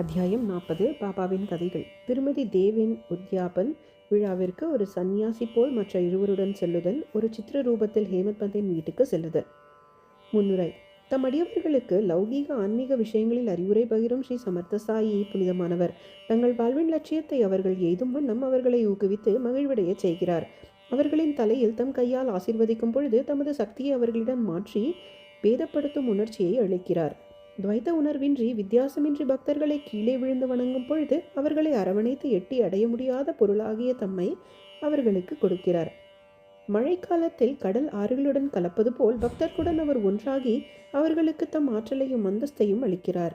அத்தியாயம் 40. பாபாவின் கதைகள். திருமதி தேவின் உத்யாபன் விழாவிற்கு ஒரு சந்நியாசி போல் மற்ற இருவருடன் செல்லுதல். ஒரு சித்திர ரூபத்தில் ஹேமத் பந்தின் வீட்டுக்கு செல்லுதல். முன்னுரை. தம் அடியவர்களுக்கு லௌகீக ஆன்மீக விஷயங்களில் அறிவுரை பகிரும் ஸ்ரீ சமர்த்த சாயி புனிதமானவர். தங்கள் வாழ்வின் லட்சியத்தை அவர்கள் எய்தும் வண்ணம் அவர்களை ஊக்குவித்து மகிழ்வடைய செய்கிறார். அவர்களின் தலையில் தம் கையால் ஆசீர்வதிக்கும் பொழுது தமது சக்தியை அவர்களிடம் மாற்றி பேதப்படுத்தும் உணர்ச்சியை அளிக்கிறார். துவைத்த உணர்வின்றி வித்தியாசமின்றி பக்தர்களை கீழே விழுந்து வணங்கும் பொழுது அவர்களை அரவணைத்து எட்டி அடைய முடியாத பொருளாகிய தம்மை அவர்களுக்கு கொடுக்கிறார். மழைக்காலத்தில் கடல் ஆறுகளுடன் கலப்பது போல் பக்தர்களுடன் அவர் ஒன்றாகி அவர்களுக்கு தம் ஆற்றலையும் அந்தஸ்தையும் அளிக்கிறார்.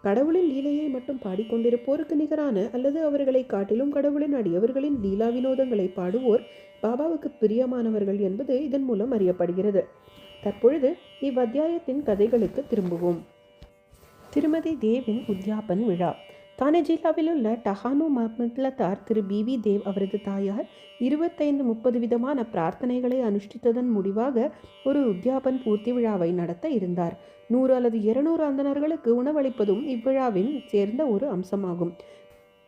கடவுளின் லீலையை மட்டும் பாடிக்கொண்டிருப்போருக்கு நிகரான அல்லது அவர்களை காட்டிலும் கடவுளின் அடியவர்களின் லீலா வினோதங்களை பாடுவோர் பாபாவுக்கு பிரியமானவர்கள் என்பது இதன் மூலம் அறியப்படுகிறது. தற்பொழுது இவ்வத்தியாயத்தின் கதைகளுக்கு திரும்புவோம். திருமதி தேவின் உத்யாபன் விழா. தானே ஜில்லாவில் உள்ள டஹானு மம்லத்தார் திரு பிவி தேவ் அவரது தாயார் 25-30 விதமான பிரார்த்தனைகளை அனுஷ்டித்ததன் முடிவாக ஒரு உத்யாபன் பூர்த்தி விழாவை நடத்த இருந்தார். 100 அல்லது 200 அந்தணர்களுக்கு உணவளிப்பதும் இவ்விழாவின் சேர்ந்த ஒரு அம்சமாகும்.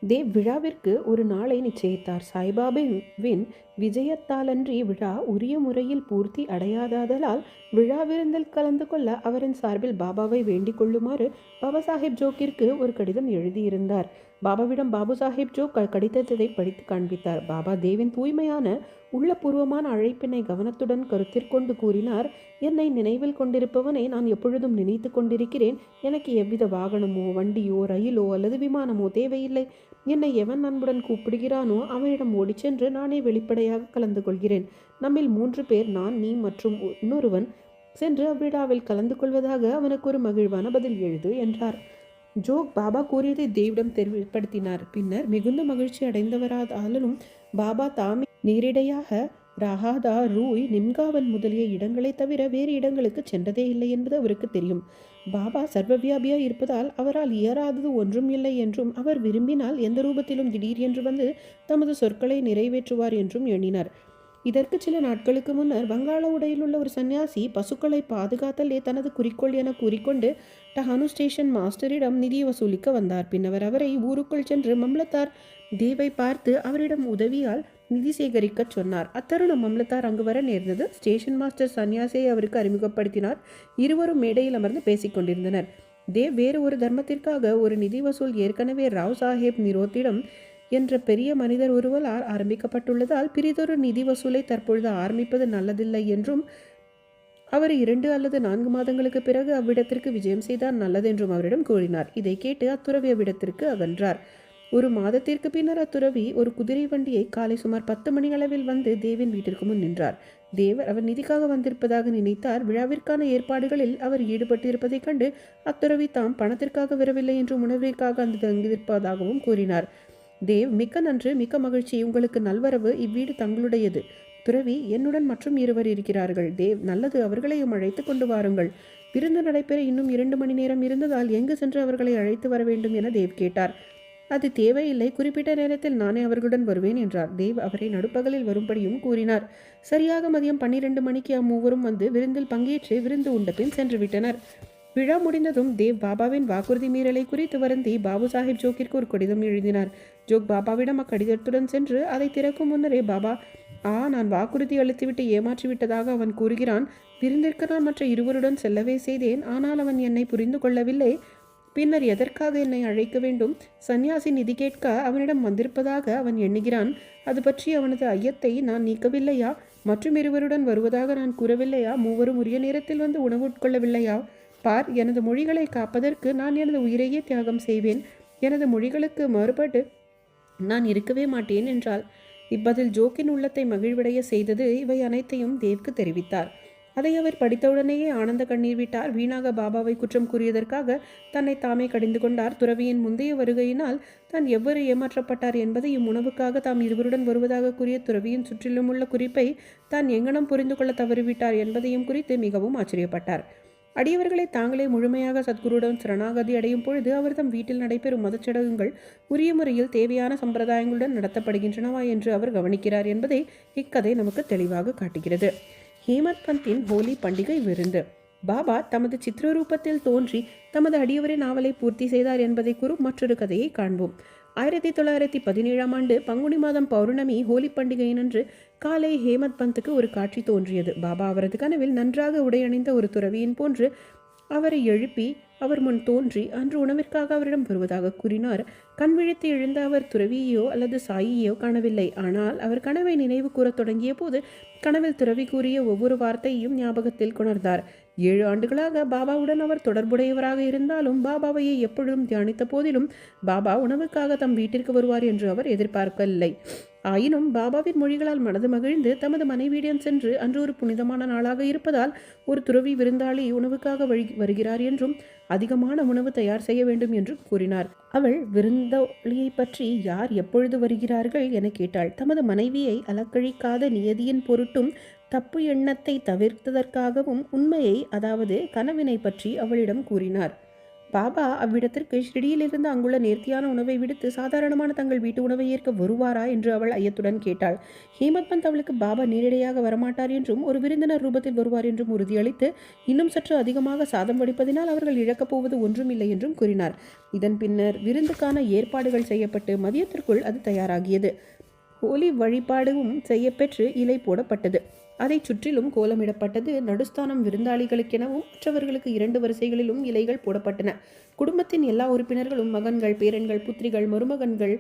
தேவ் விழாவிற்கு ஒரு நாளை நிச்சயித்தார். சாய்பாபாவின் விஜயத்தாலன்றி விழா உரிய முறையில் பூர்த்தி அடையாததால் விழா விருந்தில் கலந்து கொள்ள அவரின் சார்பில் பாபாவை வேண்டிக் கொள்ளுமாறு பாபா சாஹேப் ஜோக்கிற்கு ஒரு கடிதம் எழுதியிருந்தார். பாபாவிடம் பாபு சாஹேப் ஜோக் கடிதத்தை படித்து காண்பித்தார். பாபா தேவின் தூய்மையான உள்ளபூர்வமான அழைப்பினை கவனத்துடன் கருத்திற்கொண்டு கூறினார். என்னை நினைவில் கொண்டிருப்பவனை நான் எப்பொழுதும் நினைத்து கொண்டிருக்கிறேன். எனக்கு எவ்வித வாகனமோ வண்டியோ ரயிலோ அல்லது விமானமோ தேவையில்லை. என்னை எவன் அன்புடன் கூப்பிடுகிறானோ அவனிடம் ஓடி சென்று நானே வெளிப்படையாக கலந்து கொள்கிறேன். நம்மில் 3 பேர், நான், நீ மற்றும் இன்னொருவன் சென்று அவ்விழாவில் கலந்து கொள்வதாக அவனுக்கு ஒரு மகிழ்வான பதில் எழுது என்றார். ஜோக் பாபா கூறியதை தேவிடம் தெளிவுபடுத்தினார். பின்னர் மிகுந்த மகிழ்ச்சி அடைந்தவராலும் பாபா தாமே நேரிடையாக ரஹாதா, ரூய், நிம்காவன் முதலிய இடங்களை தவிர வேறு இடங்களுக்கு சென்றதே இல்லை என்பது அவருக்கு தெரியும். பாபா சர்வவியாபியாய் இருப்பதால் அவரால் இயறாதது ஒன்றும் இல்லை என்றும் அவர் விரும்பினால் எந்த ரூபத்திலும் திடீர் என்று வந்து தமது சொற்களை நிறைவேற்றுவார் என்றும் எண்ணினார். இதற்கு சில நாட்களுக்கு முன்னர் வங்காள உடையில் உள்ள ஒரு சன்னியாசி பசுக்களை பாதுகாத்தலே தனது குறிக்கோள் என கூறிக்கொண்டு டஹானு ஸ்டேஷன் மாஸ்டரிடம் நிதி வசூலிக்க வந்தார். பின்னர் அவரை ஊருக்குள் சென்று மம்லத்தார் தேவை பார்த்து அவரிடம் உதவியால் நிதி சேகரிக்க சொன்னார். அத்தருணம் மம்லத்தார் அங்கு வர நேர்ந்தது. ஸ்டேஷன் மாஸ்டர் சன்னியாசியை அவருக்கு அறிமுகப்படுத்தினார். இருவரும் மேடையில் அமர்ந்து பேசிக்கொண்டிருந்தனர். தேவ் வேறு ஒரு தர்மத்திற்காக ஒரு நிதி வசூல் ஏற்கனவே ராவ் சாஹேப் நிரோத்திடம் என்ற பெரிய மனிதர் ஒருவரால் ஆரம்பிக்கப்பட்டுள்ளதால் பிரிதொரு நிதி வசூலை தற்பொழுது ஆரம்பிப்பது நல்லதில்லை என்றும் அவர் 2 அல்லது 4 மாதங்களுக்கு பிறகு அவ்விடத்திற்கு விஜயம் செய்தால் நல்லதென்றும் அவரிடம் கூறினார். இதை கேட்டு அத்துறவி அவ்விடத்திற்கு அகன்றார். ஒரு மாதத்திற்கு பின்னர் அத்துறவி ஒரு குதிரை வண்டியை காலை சுமார் 10 மணி அளவில் வந்து தேவின் வீட்டிற்கு முன் நின்றார். தேவர் அவர் நிதிக்காக வந்திருப்பதாக நினைத்தார். விழாவிற்கான ஏற்பாடுகளில் அவர் ஈடுபட்டிருப்பதைக் கண்டு அத்துறவி தாம் பணத்திற்காக வரவில்லை என்றும் உணவிற்காக அந்த தங்கியிருப்பதாகவும் கூறினார். தேவ், மிக்க நன்று, மிக்க மகிழ்ச்சி, உங்களுக்கு நல்வரவு. இவ்வீடு தங்களுடையது. துறவி, என்னுடன் மற்றும் 2 இருக்கிறார்கள். தேவ், நல்லது, அவர்களையும் அழைத்து கொண்டு வாருங்கள். விருந்து நடைபெற இன்னும் 2 மணி நேரம் இருந்ததால் எங்கு சென்று அவர்களை அழைத்து வர வேண்டும் என தேவ் கேட்டார். அது தேவையில்லை, குறிப்பிட்ட நேரத்தில் நானே அவர்களுடன் வருவேன் என்றார். தேவ் அவரை நடுப்பகலில் வரும்படியும் கூறினார். சரியாக மதியம் 12 மணிக்கு அம்மூவரும் வந்து விருந்தில் பங்கேற்று விருந்து உண்ட பின் சென்று விட்டனர். விழா முடிந்ததும் தேவ் பாபாவின் வாக்குறுதி மீறலை குறித்து வருந்தி பாபு சாஹேப் ஜோக்கிற்கு ஒரு கடிதம் எழுதினார். ஜோக் பாபாவிடம் அக்கடிதத்துடன் சென்று அதை திறக்கும் முன்னரே, பாபா, நான் வாக்குறுதி அளித்துவிட்டு ஏமாற்றிவிட்டதாக அவன் கூறுகிறான். விருந்திற்கு நான் மற்ற இருவருடன் செல்லவே செய்தேன். ஆனால் அவன் என்னை புரிந்து கொள்ளவில்லை. பின்னர் எதற்காக என்னை அழைக்க வேண்டும்? சன்னியாசி நிதி கேட்க அவனிடம் வந்திருப்பதாக அவன் எண்ணுகிறான். அது பற்றி அவனது ஐயத்தை நான் நீக்கவில்லையா? மற்றும் 2 வருவதாக நான் கூறவில்லையா? 3 உரிய நேரத்தில் வந்து உணவு உட்கொள்ளவில்லையா? பார், எனது மொழிகளை காப்பதற்கு நான் எனது உயிரையே தியாகம் செய்வேன். எனது மொழிகளுக்கு மாறுபட்டு நான் இருக்கவே மாட்டேன் என்றாள். இப்பதில் ஜோக்கின் உள்ளத்தை மகிழ்வடைய செய்தது. இவை அனைத்தையும் தேவ்க்கு தெரிவித்தார். அதை அவர் படித்தவுடனேயே ஆனந்த கண்ணீர் விட்டார். வீணாக பாபாவை குற்றம் கூறியதற்காக தன்னை தாமே கடிந்து கொண்டார். துறவியின் முந்தைய வருகையினால் தான் எவ்வாறு ஏமாற்றப்பட்டார் என்பதையும் உணவுக்காக தாம் இருவருடன் வருவதாக கூறிய துறவியின் சுற்றிலும் உள்ள குறிப்பை தான் எங்கனம் புரிந்து கொள்ள தவறிவிட்டார் என்பதையும் குறித்து மிகவும் ஆச்சரியப்பட்டார். அடியவர்களை தாங்களே முழுமையாக சத்குருடன் சரணாகதி அடையும் பொழுது அவர் தம் வீட்டில் நடைபெறும் மதச்சடங்குகள் உரிய முறையில் தேவையான சம்பிரதாயங்களுடன் நடத்தப்படுகின்றனவா என்று அவர் கவனிக்கிறார் என்பதை இக்கதை நமக்கு தெளிவாக காட்டுகிறது. ஹேமத் பந்தின் ஹோலி பண்டிகை விருந்து. பாபா தமது சித்திரரூபத்தில் தோன்றி தமது அடியவரின் நாவலை பூர்த்தி செய்தார் என்பதை கூறும் மற்றொரு கதையை காண்போம். 1917ஆம் ஆண்டு பங்குனி மாதம் பௌர்ணமி ஹோலி பண்டிகையினன்று காலை ஹேமத் பந்துக்கு ஒரு காட்சி தோன்றியது. பாபா அவரது கனவில் நன்றாக உடையணிந்த ஒரு துறவியின் போன்று அவரை எழுப்பி அவர் முன் தோன்றி அன்று உணவிற்காக அவரிடம் வருவதாக கூறினார். கண் விழித்து எழுந்த அவர் துறவியோ அல்லது சாயியோ காணவில்லை. ஆனால் அவர் கனவை நினைவு கூறத் தொடங்கிய போது கனவில் துறவி கூறிய ஒவ்வொரு வார்த்தையையும் ஞாபகத்தில் கொணர்ந்தார். 7 ஆண்டுகளாக பாபாவுடன் அவர் தொடர்புடையவராக இருந்தாலும் பாபாவையே எப்பொழுதும் தியானித்த போதிலும் பாபா உணவுக்காக தம் வீட்டிற்கு வருவார் என்று அவர் எதிர்பார்க்கவில்லை. ஆயினும் பாபாவின் மொழிகளால் மனது மகிழ்ந்து தமது மனைவியிடம் சென்று அன்று ஒரு புனிதமான நாளாக இருப்பதால் ஒரு துறவி விருந்தாளி உணவுக்காக வருகிறார் என்றும் அதிகமான உணவு தயார் செய்ய வேண்டும் என்று கூறினார். அவள் விருந்தாளியை பற்றி யார் எப்பொழுது வருகிறார்கள் என கேட்டாள். தமது மனைவியை அலக்கழிக்காத நியதியின் பொருட்டும் தப்பு எண்ணத்தை தவிர்த்ததற்காகவும் உண்மையை, அதாவது கனவினை பற்றி அவளிடம் கூறினார். பாபா அவ்விடத்திற்கு ஷிரடியிலிருந்து அங்குள்ள நேர்த்தியான உணவை விடுத்து சாதாரணமான தங்கள் வீட்டு உணவை ஏற்க வருவாரா என்று அவள் ஐயத்துடன் கேட்டாள். ஹேமத் பந்த் அவளுக்கு பாபா நேரடியாக வரமாட்டார் என்றும் ஒரு விருந்தினர் ரூபத்தில் வருவார் என்றும் உறுதியளித்து இன்னும் சற்று அதிகமாக சாதம் வடிப்பதினால் அவர்கள் இழக்கப் போவது ஒன்றுமில்லை என்றும் கூறினார். இதன் பின்னர் விருந்துக்கான ஏற்பாடுகள் செய்யப்பட்டு மதியத்திற்குள் அது தயாராகியது. ஹோலி வழிபாடும் செய்யப்பெற்று இலை போடப்பட்டது. அதை சுற்றிலும் கோலமிடப்பட்டது. நடுஸ்தானம் விருந்தாளிகளுக்கெனவும் மற்றவர்களுக்கு 2 வரிசைகளிலும் இலைகள் போடப்பட்டன. குடும்பத்தின் எல்லா உறுப்பினர்களும், மகன்கள், பேரன்கள், புத்திரிகள், மருமகன்கள்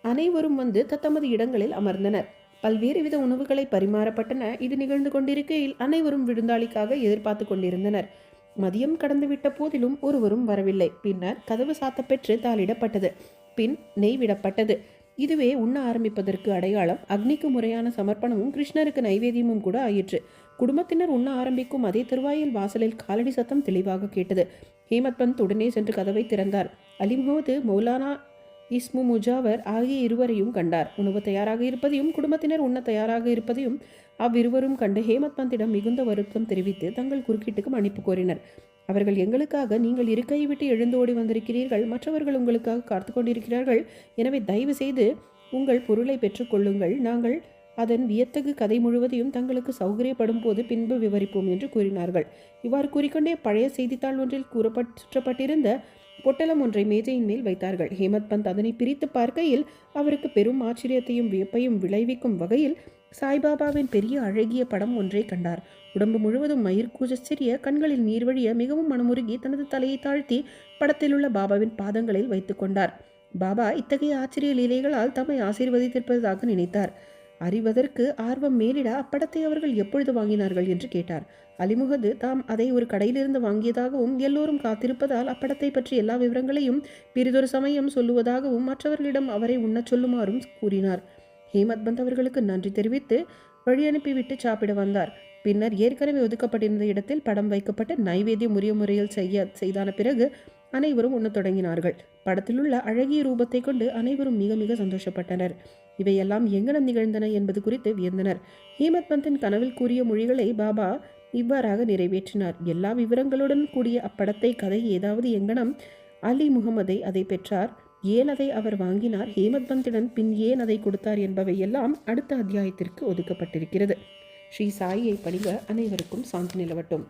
அனைவரும் வந்து தத்தமது இடங்களில் அமர்ந்தனர். பல்வேறு வித உணவுகளை பரிமாறப்பட்டன. இது நிகழ்ந்து கொண்டிருக்கையில் அனைவரும் விருந்தாளிக்காக எதிர்பார்த்து கொண்டிருந்தனர். மதியம் கடந்துவிட்ட போதிலும் ஒருவரும் வரவில்லை. பின்னர் கதவு சாத்தப்பெற்று தாளிடப்பட்டது. பின் நெய் விடப்பட்டது. இதுவே உண்ண ஆரம்பிப்பதற்கு அடையாளம். அக்னிக்கு முறையான சமர்ப்பணமும் கிருஷ்ணருக்கு நைவேத்தியமும் கூட ஆயிற்று. குடும்பத்தினர் உண்ண ஆரம்பிக்கும் அதே தருவாயில் வாசலில் காலடி சத்தம் தெளிவாக கேட்டது. ஹேமத் பந்த் உடனே சென்று கதவை திறந்தார். அலி முகமது, மௌலானா இஸ்மு முஜாவர் ஆகிய இருவரையும் கண்டார். உணவு தயாராக இருப்பதையும் குடும்பத்தினர் உண்ண தயாராக இருப்பதையும் அவ்விருவரும் கண்டு ஹேமத் பந்திடம் மிகுந்த வருத்தம் தெரிவித்து தங்கள் குறுக்கீட்டுக்கு மன்னிப்பு கோரினர். அவர்கள் எங்களுக்காக நீங்கள் இருக்கையை விட்டு எழுந்தோடி வந்திருக்கிறீர்கள், மற்றவர்கள் உங்களுக்காக காத்து கொண்டிருக்கிறார்கள். எனவே தயவு செய்து உங்கள் பொருளை பெற்றுக்கொள்ளுங்கள். நாங்கள் அதன் வியத்தகு கதை முழுவதையும் தங்களுக்கு சௌகரியப்படும் போது பின்பு விவரிப்போம் என்று கூறினார்கள். இவ்வாறு கூறிக்கொண்டே பழைய செய்தித்தாள் ஒன்றில் சுற்றப்பட்டிருந்த பொட்டலம் ஒன்றை மேஜையின் மேல் வைத்தார்கள். ஹேமத் பந்த் அதனை பிரித்து பார்க்கையில் அவருக்கு பெரும் ஆச்சரியத்தையும் வியப்பையும் விளைவிக்கும் வகையில் சாய்பாபாவின் பெரிய அழகிய படம் ஒன்றை கண்டார். உடம்பு முழுவதும் மயிர் கூஜ சிறிய, கண்களில் நீர் வழிய மிகவும் மனமுருகி தனது தலையை தாழ்த்தி படத்தில் உள்ள பாபாவின் பாதங்களில் வைத்து கொண்டார். பாபா இத்தகைய ஆச்சரிய லீலைகளால் தம்மை ஆசீர்வதித்திருப்பதாக நினைத்தார். அறிவதற்கு ஆர்வம் மேலிட அப்படத்தை அவர்கள் எப்பொழுது வாங்கினார்கள் என்று கேட்டார். அலிமுகது தாம் அதை ஒரு கடையிலிருந்து வாங்கியதாகவும் எல்லோரும் காத்திருப்பதால் அப்படத்தை பற்றி எல்லா விவரங்களையும் பிறிதொரு சமயம் சொல்லுவதாகவும் மற்றவர்களிடம் அவரை உண்ணச் சொல்லுமாறும் கூறினார். ஹேமத் பந்த் அவர்களுக்கு நன்றி தெரிவித்து வழி அனுப்பிவிட்டு சாப்பிட வந்தார். பின்னர் ஏற்கனவே ஒதுக்கப்பட்டிருந்த இடத்தில் படம் வைக்கப்பட்டு நைவேத்தியம் உரிய முறையில் செய்தான பிறகு அனைவரும் உண்ணத் தொடங்கினார்கள். படத்திலுள்ள அழகிய ரூபத்தை கொண்டு அனைவரும் மிக மிக சந்தோஷப்பட்டனர். இவையெல்லாம் எங்கனம் நிகழ்ந்தன என்பது குறித்து வியந்தனர். ஹேமத் பந்தின் கனவில் கூறிய மொழிகளை பாபா இவ்வாறாக நிறைவேற்றினார். எல்லா விவரங்களுடன் கூடிய அப்படத்தை கதை ஏதாவது எங்கனம் அலி முகமதை அதை பெற்றார், ஏன் அதை அவர் வாங்கினார், ஹேமத் பந்திடன் பின் ஏன் அதை கொடுத்தார் என்பவை எல்லாம் அடுத்த அத்தியாயத்திற்கு ஒதுக்கப்பட்டிருக்கிறது. ஸ்ரீ சாயியை பணிக. அனைவருக்கும் சாந்தி நிலவட்டும்.